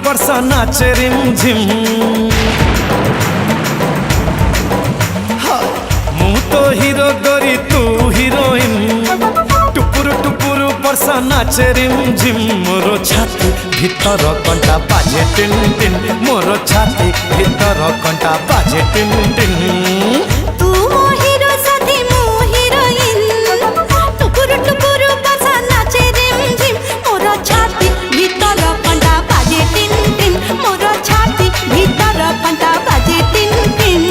वर्षा नाचे रिमझिम मु तो हीरो गोरी तू हीरोइन टुपुर टुपुर वर्षा नाचे रिमझिम मोर छाती भीतर कंटा बाजे टिन टिन मोर छाती भीतर कंटा बाजे टिन टिन तू मो हीरो साथी मो हीरोइन टुपुर टुपुर वर्षा नाचे रिमझिम मोर छाती भीतर कंटा बाजे टिन टिन मोर छाती भीतर कंटा बाजे टिन टिन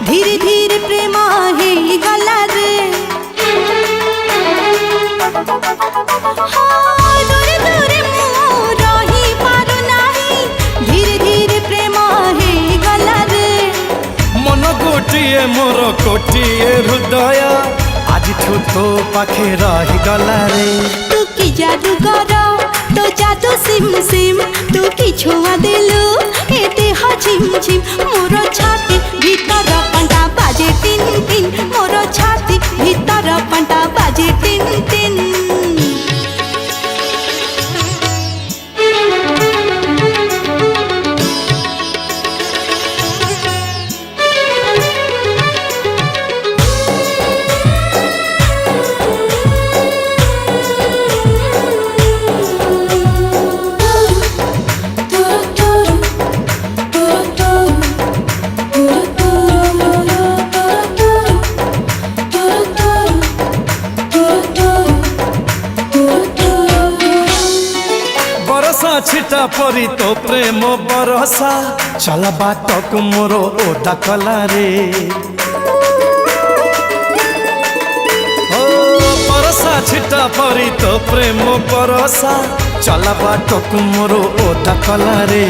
धीरे धीरे प्रेम हे गला रे दूरे दूरे रही पारु नाही धीरे धीरे प्रेम हे गला रे मन गोटिए मोर कोटिए हृदय आज तो पाखे रही गला रे तू की जादू कर तो जादू सिम सिम तू की छुआ देलु एते ह झिम झिम मोर छाती भीतर पंटा बाजे टिन टिन मोर छाती भीतर पंटा बाजे टिन टिन छिटा परी तो प्रेम बरसा चला बाट को मोर ओदा कला रे ओ बरसा छिटा परी तो प्रेम बरसा चला बाट को मोर ओदा कला रे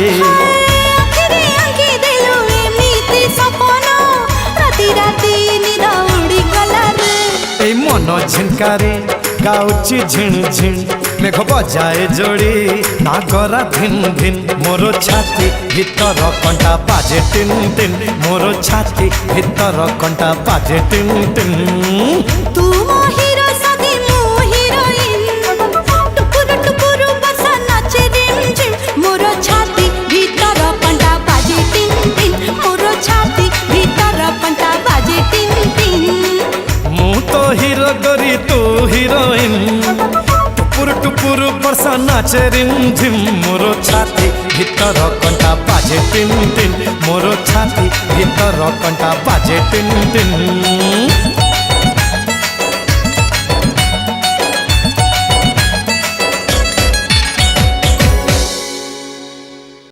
आखिरे आंकी देलु एमिति सपना राती राती निद उड़ी गला रे ए मन झिनकारे गाउची झिन झिन मेघ बजाए जोड़ी नागरा भिन भिन मोर छाती भीतर कंटा बाजे टिन टिन मोर छाती भीतर कंटा बाजे टिन टिन तू मो हीरो साथी मो हीरोइन टुपुर टुपुर वर्षा नाचे रिमझिम मोर छाती भीतर कंटा बाजे टिन टिन मोर छाती भीतर कंटा बाजे टिन टिन मु तो हीरो गोरी तू हीरोइन टुपुर टुपुर वर्षा नाचे रिमझिम मोर छाती भीतर कंटा बाजे टिन टिन मोर छाती भीतर कंटा बाजे टिन टिन।